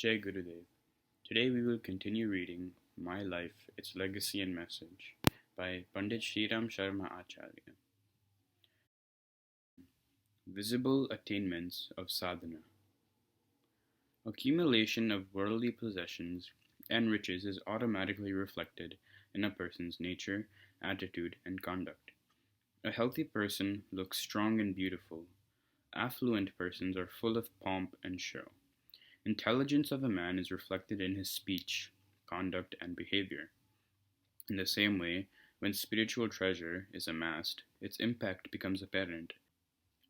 Jai Gurudev. Today we will continue reading My Life, Its Legacy and Message by Pandit Sriram Sharma Acharya. Visible Attainments of Sadhana. Accumulation of worldly possessions and riches is automatically reflected in a person's nature, attitude, and conduct. A healthy person looks strong and beautiful. Affluent persons are full of pomp and show. Intelligence of a man is reflected in his speech, conduct, and behavior. In the same way, when spiritual treasure is amassed, its impact becomes apparent.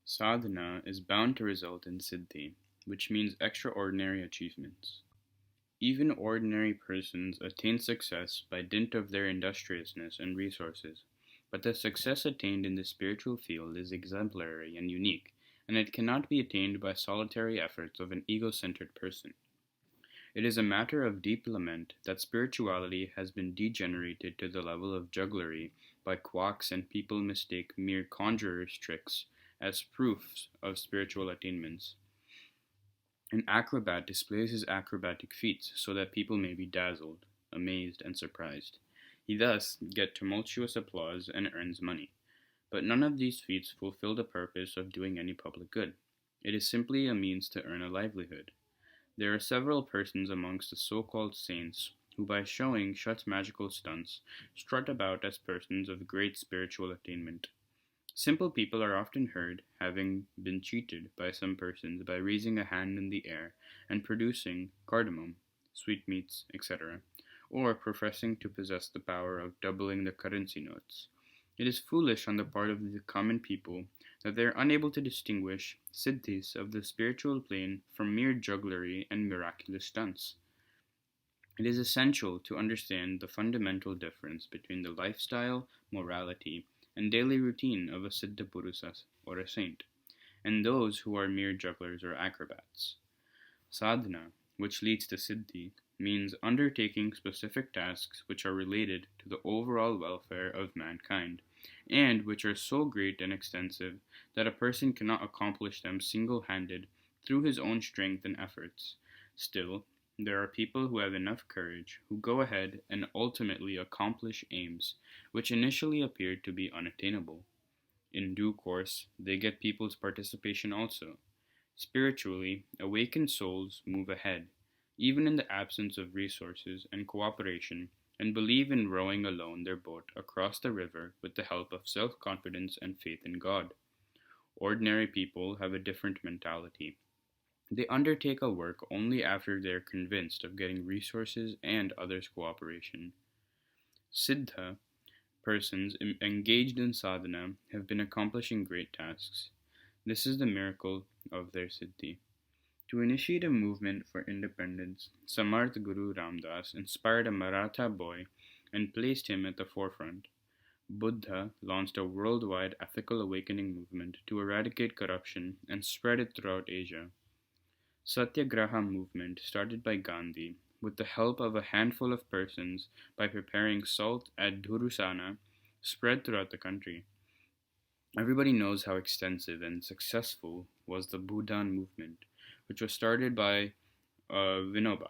Sadhana is bound to result in siddhi, which means extraordinary achievements. Even ordinary persons attain success by dint of their industriousness and resources, but the success attained in the spiritual field is exemplary and unique, and it cannot be attained by solitary efforts of an ego-centered person. It is a matter of deep lament that spirituality has been degenerated to the level of jugglery by quacks, and people mistake mere conjurers' tricks as proofs of spiritual attainments. An acrobat displays his acrobatic feats so that people may be dazzled, amazed, and surprised. He thus gets tumultuous applause and earns money. But none of these feats fulfill the purpose of doing any public good. It is simply a means to earn a livelihood. There are several persons amongst the so-called saints who, by showing such magical stunts, strut about as persons of great spiritual attainment. Simple people are often heard having been cheated by some persons by raising a hand in the air and producing cardamom, sweetmeats, etc., or professing to possess the power of doubling the currency notes. It is foolish on the part of the common people that they are unable to distinguish siddhis of the spiritual plane from mere jugglery and miraculous stunts. It is essential to understand the fundamental difference between the lifestyle, morality, and daily routine of a siddha purusa or a saint, and those who are mere jugglers or acrobats. Sadhana, which leads to siddhi, means undertaking specific tasks which are related to the overall welfare of mankind, and which are so great and extensive that a person cannot accomplish them single-handed through his own strength and efforts. Still, there are people who have enough courage, who go ahead and ultimately accomplish aims which initially appeared to be unattainable. In due course, they get people's participation also. Spiritually, awakened souls move ahead, even in the absence of resources and cooperation, and believe in rowing alone their boat across the river with the help of self-confidence and faith in God. Ordinary people have a different mentality. They undertake a work only after they are convinced of getting resources and others' cooperation. Siddha persons engaged in sadhana have been accomplishing great tasks. This is the miracle of their siddhi. To initiate a movement for independence, Samarth Guru Ramdas inspired a Maratha boy and placed him at the forefront. Buddha launched a worldwide ethical awakening movement to eradicate corruption and spread it throughout Asia. Satyagraha movement started by Gandhi with the help of a handful of persons by preparing salt at Dhurusana, spread throughout the country. Everybody knows how extensive and successful was the Bhudan movement, which was started by Vinoba.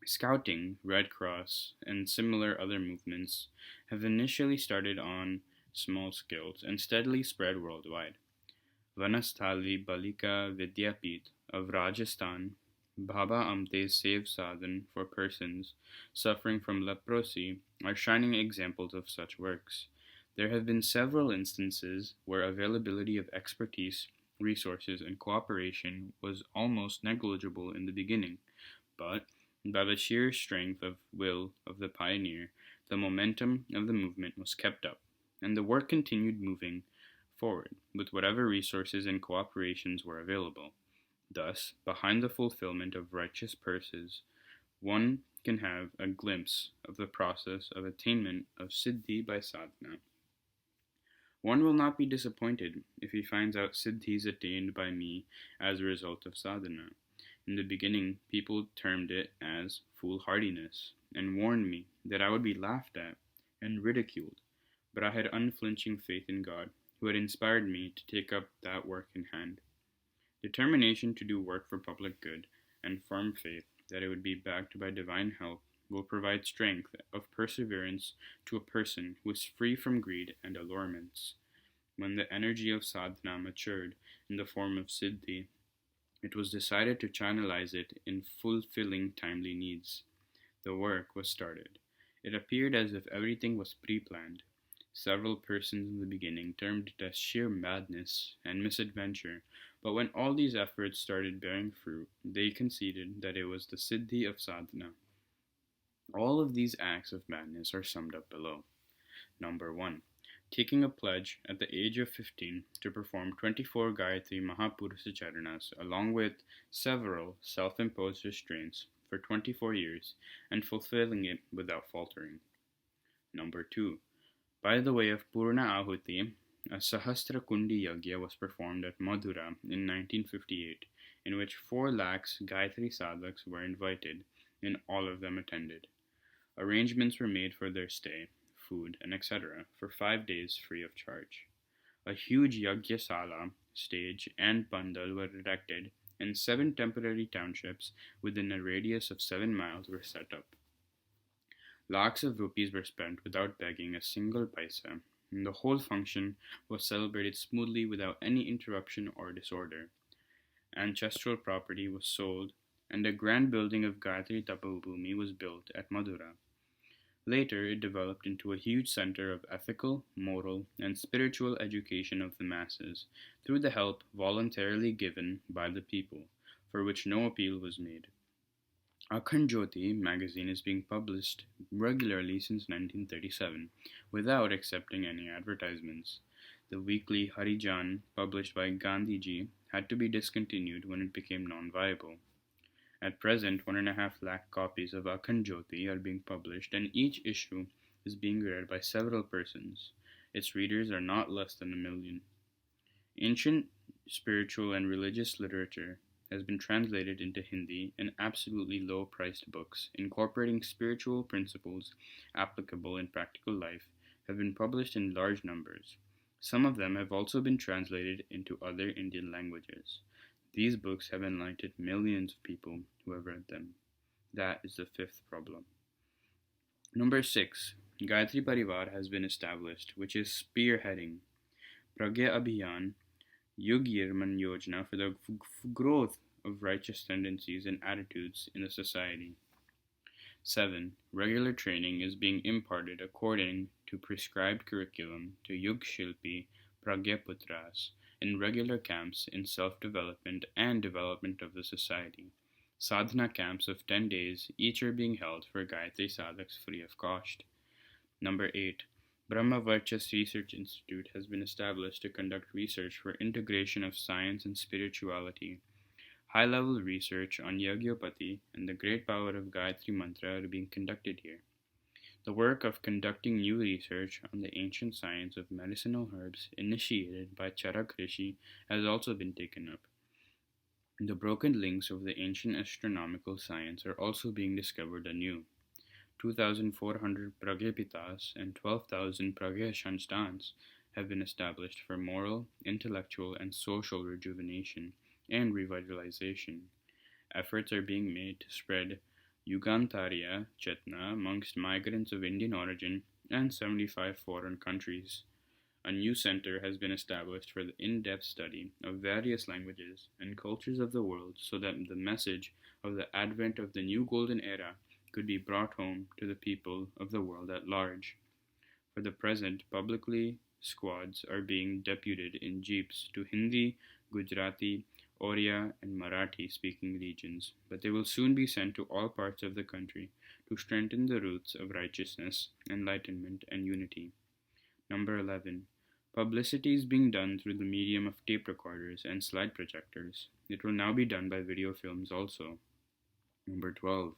Scouting, Red Cross, and similar other movements have initially started on small scales and steadily spread worldwide. Vanasthali Balika Vidyapith of Rajasthan, Baba Amte's Save Sadhan for persons suffering from leprosy are shining examples of such works. There have been several instances where availability of expertise, resources, and cooperation was almost negligible in the beginning, but by the sheer strength of will of the pioneer, the momentum of the movement was kept up, and the work continued moving forward with whatever resources and cooperations were available. Thus, behind the fulfillment of righteous purses, one can have a glimpse of the process of attainment of siddhi by sadhana. One will not be disappointed if he finds out siddhis attained by me as a result of sadhana. In the beginning, people termed it as foolhardiness and warned me that I would be laughed at and ridiculed, but I had unflinching faith in God, who had inspired me to take up that work in hand. Determination to do work for public good and firm faith that it would be backed by divine help will provide strength of perseverance to a person who is free from greed and allurements. When the energy of sadhana matured in the form of siddhi, it was decided to channelize it in fulfilling timely needs. The work was started. It appeared as if everything was pre planned. Several persons in the beginning termed it as sheer madness and misadventure, but when all these efforts started bearing fruit, they conceded that it was the siddhi of sadhana. All of these acts of madness are summed up below. Number 1. Taking a pledge at the age of 15 to perform 24 Gayatri Mahapurusha Charanas along with several self imposed restraints for 24 years and fulfilling it without faltering. Number 2. By the way of Purna Ahuti, a Sahasra Kundi Yagya was performed at Madura in 1958, in which 4 lakhs Gayatri sadhaks were invited, and all of them attended. Arrangements were made for their stay, food, and etc. for 5 days free of charge. A huge Yagyasala stage and pandal were erected, and 7 temporary townships within a radius of 7 miles were set up. Lakhs of rupees were spent without begging a single paisa, and the whole function was celebrated smoothly without any interruption or disorder. Ancestral property was sold, and a grand building of Gayatri Tapabhumi was built at Madura. Later, it developed into a huge center of ethical, moral, and spiritual education of the masses through the help voluntarily given by the people, for which no appeal was made. Akhand Jyoti magazine is being published regularly since 1937, without accepting any advertisements. The weekly Harijan, published by Gandhiji, had to be discontinued when it became non-viable. At present, 1.5 lakh copies of Akhand Jyoti are being published, and each issue is being read by several persons. Its readers are not less than 1 million. Ancient spiritual and religious literature has been translated into Hindi in absolutely low-priced books, incorporating spiritual principles applicable in practical life, have been published in large numbers. Some of them have also been translated into other Indian languages. These books have enlightened millions of people who have read them. That is the 5th problem. Number 6. Gayatri Parivar has been established, which is spearheading Pragya Abhiyan Yug Yirman Yojana for the growth of righteous tendencies and attitudes in the society. 7. Regular training is being imparted according to prescribed curriculum to Yug Shilpi Pragyaputras in regular camps in self-development and development of the society. Sadhana camps of 10 days each are being held for Gayatri sadhaks free of cost. Number 8. Brahma Varchas Research Institute has been established to conduct research for integration of science and spirituality. High-level research on Yagyopati and the great power of Gayatri Mantra are being conducted here. The work of conducting new research on the ancient science of medicinal herbs initiated by Charak Rishi has also been taken up. The broken links of the ancient astronomical science are also being discovered anew. 2,400 Pragyapitas and 12,000 Pragyashanstans have been established for moral, intellectual, and social rejuvenation and revitalization. Efforts are being made to spread Yugantarya Chetna amongst migrants of Indian origin and 75 foreign countries. A new center has been established for the in-depth study of various languages and cultures of the world so that the message of the advent of the new golden era could be brought home to the people of the world at large. For the present, publicly squads are being deputed in jeeps to Hindi, Gujarati, Oriya, and Marathi speaking regions, but they will soon be sent to all parts of the country to strengthen the roots of righteousness, enlightenment, and unity. Number 11. Publicity is being done through the medium of tape recorders and slide projectors. It will now be done by video films also. Number 12.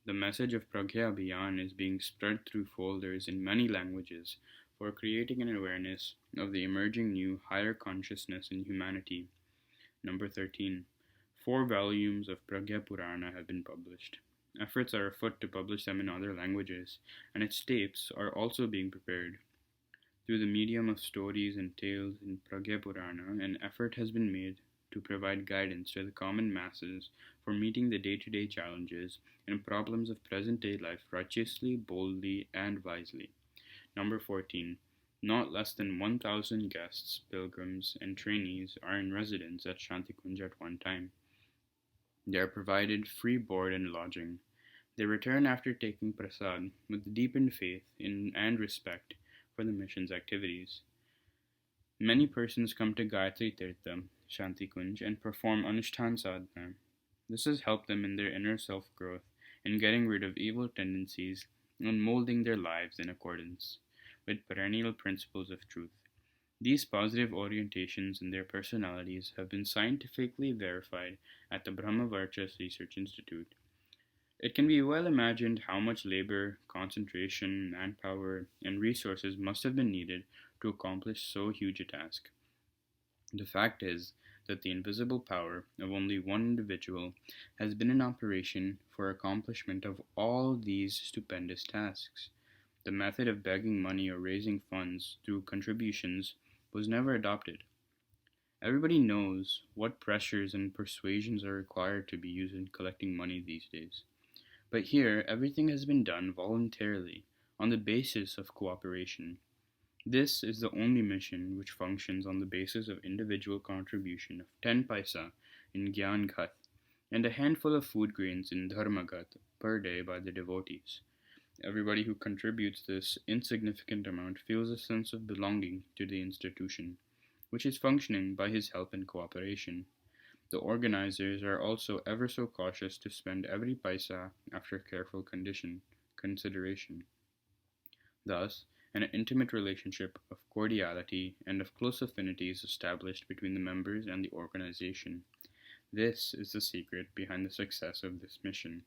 The message of Pragya Abhiyan is being spread through folders in many languages for creating an awareness of the emerging new higher consciousness in humanity. Number 13. 4 volumes of Pragya Purana have been published. Efforts are afoot to publish them in other languages, and its tapes are also being prepared. Through the medium of stories and tales in Pragya Purana, an effort has been made to provide guidance to the common masses for meeting the day to day challenges and problems of present day life righteously, boldly, and wisely. Number 14. Not less than 1,000 guests, pilgrims, and trainees are in residence at Shantikunj at one time. They are provided free board and lodging. They return after taking prasad with deepened faith in and respect for the mission's activities. Many persons come to Gayatri Tirtha, Shantikunj, and perform Anushthan Sadhana. This has helped them in their inner self growth and getting rid of evil tendencies and molding their lives in accordance with perennial principles of truth. These positive orientations in their personalities have been scientifically verified at the Brahmavarchas Research Institute. It can be well imagined how much labor, concentration, manpower, and resources must have been needed to accomplish so huge a task. The fact is that the invisible power of only one individual has been in operation for accomplishment of all these stupendous tasks. The method of begging money or raising funds through contributions was never adopted. Everybody knows what pressures and persuasions are required to be used in collecting money these days. But here, everything has been done voluntarily, on the basis of cooperation. This is the only mission which functions on the basis of individual contribution of 10 paisa in Gyan Ghat and a handful of food grains in Dharma Ghat per day by the devotees. Everybody who contributes this insignificant amount feels a sense of belonging to the institution, which is functioning by his help and cooperation. The organizers are also ever so cautious to spend every paisa after careful consideration. Thus, an intimate relationship of cordiality and of close affinity is established between the members and the organization. This is the secret behind the success of this mission.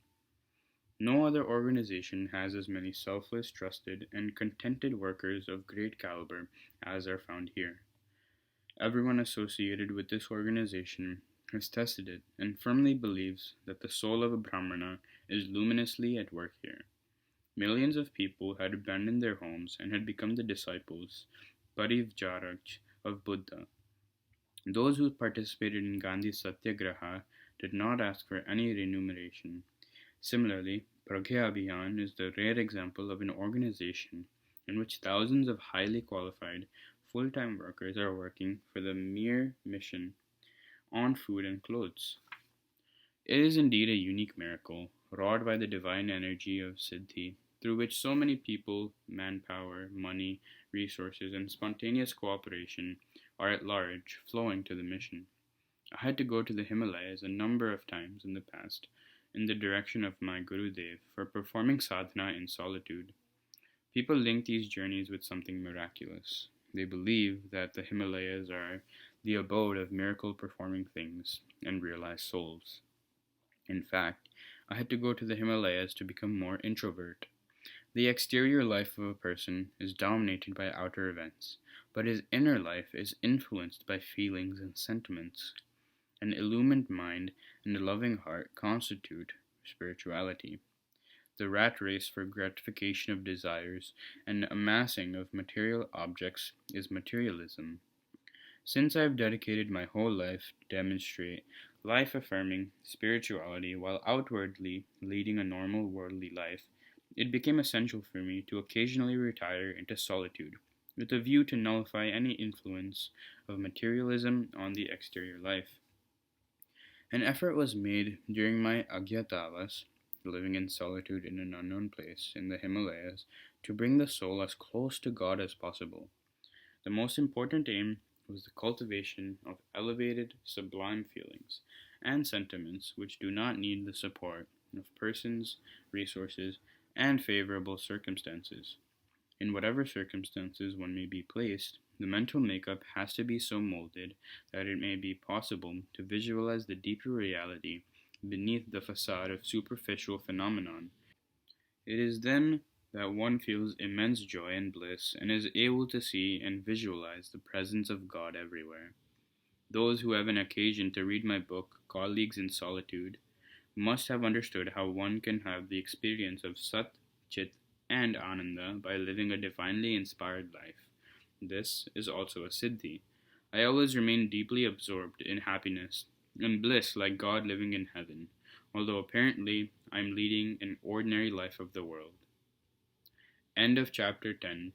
No other organization has as many selfless, trusted, and contented workers of great caliber as are found here. Everyone associated with this organization has tested it and firmly believes that the soul of a Brahmana is luminously at work here. Millions of people had abandoned their homes and had become the disciples, Parivjaraj, of Buddha. Those who participated in Gandhi's Satyagraha did not ask for any remuneration. Similarly, Pragya Abhiyan is the rare example of an organization in which thousands of highly qualified, full-time workers are working for the mere mission on food and clothes. It is indeed a unique miracle, wrought by the divine energy of Siddhi, through which so many people, manpower, money, resources, and spontaneous cooperation are at large flowing to the mission. I had to go to the Himalayas a number of times in the past in the direction of my Gurudev for performing sadhana in solitude. People link these journeys with something miraculous. They believe that the Himalayas are the abode of miracle performing things and realized souls. In fact, I had to go to the Himalayas to become more introvert. The exterior life of a person is dominated by outer events, but his inner life is influenced by feelings and sentiments. An illumined mind and a loving heart constitute spirituality. The rat race for gratification of desires and amassing of material objects is materialism. Since I have dedicated my whole life to demonstrate life-affirming spirituality while outwardly leading a normal worldly life, it became essential for me to occasionally retire into solitude, with a view to nullify any influence of materialism on the exterior life. An effort was made during my Agyatavas, living in solitude in an unknown place in the Himalayas, to bring the soul as close to God as possible. The most important aim was the cultivation of elevated, sublime feelings and sentiments which do not need the support of persons, resources, and favorable circumstances. In whatever circumstances one may be placed, the mental makeup has to be so molded that it may be possible to visualize the deeper reality beneath the facade of superficial phenomenon. It is then that one feels immense joy and bliss and is able to see and visualize the presence of God everywhere. Those who have an occasion to read my book, Colleagues in Solitude, must have understood how one can have the experience of Sat, Chit, and Ananda by living a divinely inspired life. This is also a Siddhi. I always remain deeply absorbed in happiness and bliss like God living in heaven, although apparently I am leading an ordinary life of the world. End of chapter 10.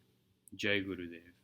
Jai Gurudev.